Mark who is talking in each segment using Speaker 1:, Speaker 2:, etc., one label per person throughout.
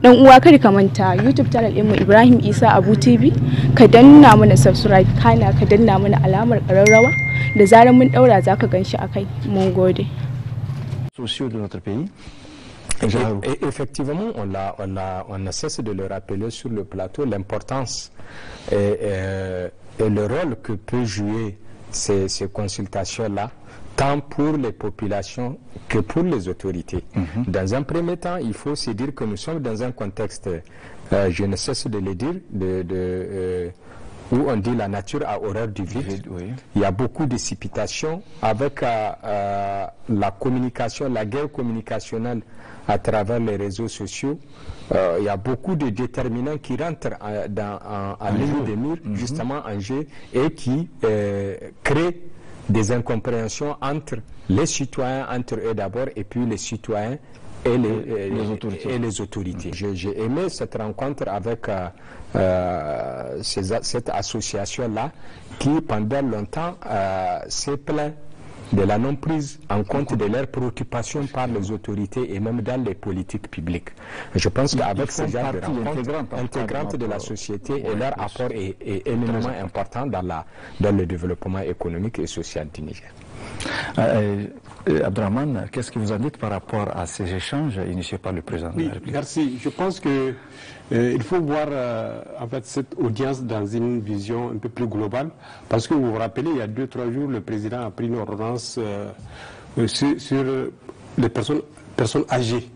Speaker 1: Dan uwa kada ka manta YouTube channel ɗinmu Ibrahim Isa Abu TV, ka danna mana subscribe kana ka danna mana alamar ƙararrawa da zarar mun daura zaka ganshi akai. Mun gode.
Speaker 2: Sociaux de notre pays.
Speaker 3: Et effectivement, on ne cesse de le rappeler sur le plateau, l'importance et le rôle que peut jouer ces consultations-là, tant pour les populations que pour les autorités. Dans un premier temps, il faut se dire que nous sommes dans un contexte, je ne cesse de le dire, où on dit la nature a horreur du vide. Oui. Il y a beaucoup de précipitations avec la communication, la guerre communicationnelle à travers les réseaux sociaux. Il y a beaucoup de déterminants qui rentrent en ligne de mire, justement en jeu, et qui créent des incompréhensions entre les citoyens, entre eux d'abord, et puis les citoyens et les autorités. J'ai aimé cette rencontre avec cette association-là qui, pendant longtemps, s'est plaint de la non-prise en compte de leurs préoccupations par les autorités et même dans les politiques publiques. Je pense qu'avec ces genres de rencontres intégrantes de la société, et leur apport est éminemment important dans le développement économique et social du Niger.
Speaker 2: Abdraman, qu'est-ce que vous en dites par rapport à ces échanges initiés par le président de la République?
Speaker 4: Merci. Je pense que il faut voir en fait cette audience dans une vision un peu plus globale, parce que vous vous rappelez, il y a 2-3 jours, le président a pris une ordonnance sur les personnes âgées.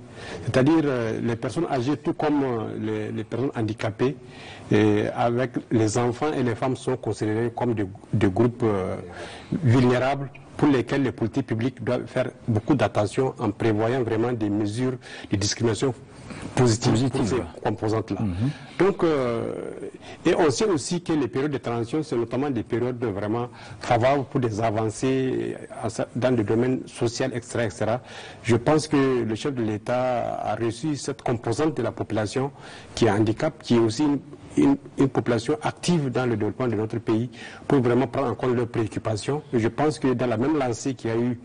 Speaker 4: C'est-à-dire les personnes âgées, tout comme les personnes handicapées, avec les enfants et les femmes sont considérés comme des groupes vulnérables, pour lesquels les politiques publiques doivent faire beaucoup d'attention en prévoyant vraiment des mesures de discrimination positives pour ces composantes-là. Donc, et on sait aussi que les périodes de transition, c'est notamment des périodes vraiment favorables pour des avancées dans le domaine social, etc., etc. Je pense que le chef de l'État a reçu cette composante de la population qui est handicap, qui est aussi une population active dans le développement de notre pays, pour vraiment prendre en compte leurs préoccupations. Et je pense que dans la même lancée qu'il y a eu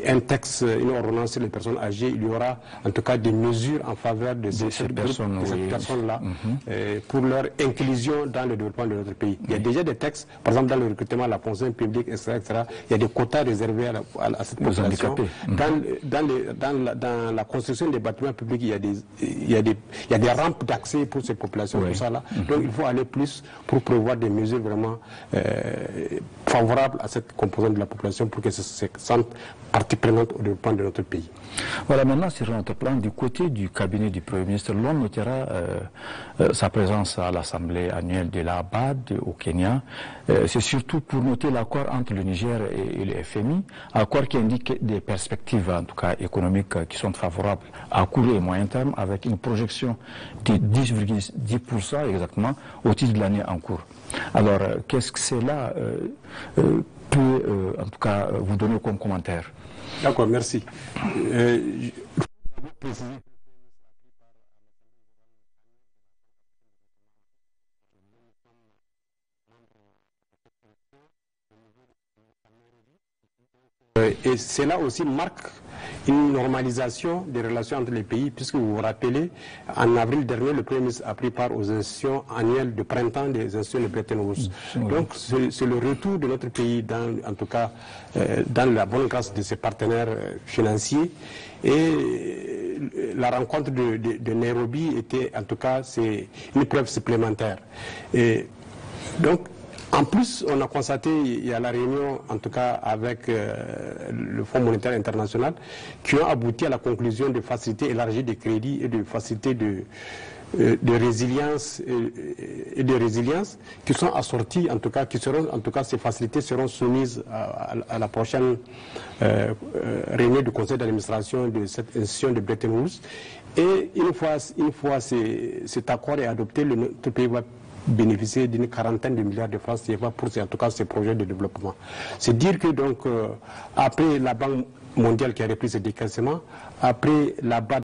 Speaker 4: un texte, une ordonnance sur les personnes âgées, il y aura en tout cas des mesures en faveur de ces personnes-là, pour leur inclusion dans le développement de notre pays. Il y a déjà des textes, par exemple dans le recrutement, la fonction publique, etc., etc. Il y a des quotas réservés à cette population. Dans la construction des bâtiments publics, il y a des rampes d'accès pour ces populations, tout ça là. Donc il faut aller plus pour prévoir des mesures vraiment favorables à cette composante de la population pour qu'elle se sente partie prenante au développement de notre pays.
Speaker 2: Voilà, maintenant sur notre plan, du côté du cabinet du Premier ministre, l'on notera sa présence à l'Assemblée annuelle de la BAD au Kenya. C'est surtout pour noter l'accord entre le Niger et le FMI, accord qui indique des perspectives en tout cas économiques qui sont favorables à court et moyen terme, avec une projection de 10,10% exactement au titre de l'année en cours. Alors, qu'est-ce que cela peut en tout cas vous donner comme commentaire?
Speaker 4: D'accord, merci. Et cela aussi marque une normalisation des relations entre les pays, puisque vous vous rappelez, en avril dernier, le Premier ministre a pris part aux institutions annuelles de printemps des institutions de Bretton Woods. Donc c'est le retour de notre pays, en tout cas dans la bonne grâce de ses partenaires financiers. Et la rencontre de Nairobi était, en tout cas, c'est une preuve supplémentaire. Et donc, en plus, on a constaté, il y a la réunion, en tout cas avec le Fonds monétaire international, qui ont abouti à la conclusion de facilités élargies de crédits et de facilités de résilience et de résilience qui sont assorties, en tout cas, ces facilités seront soumises à la prochaine réunion du conseil d'administration de cette institution de Bretton Woods. Et une fois cet accord est adopté, notre pays va bénéficier d'une quarantaine de milliards de francs CFA pour en tout cas ces projets de développement. C'est dire que donc après la Banque mondiale qui a repris ses décaissements, après la BAD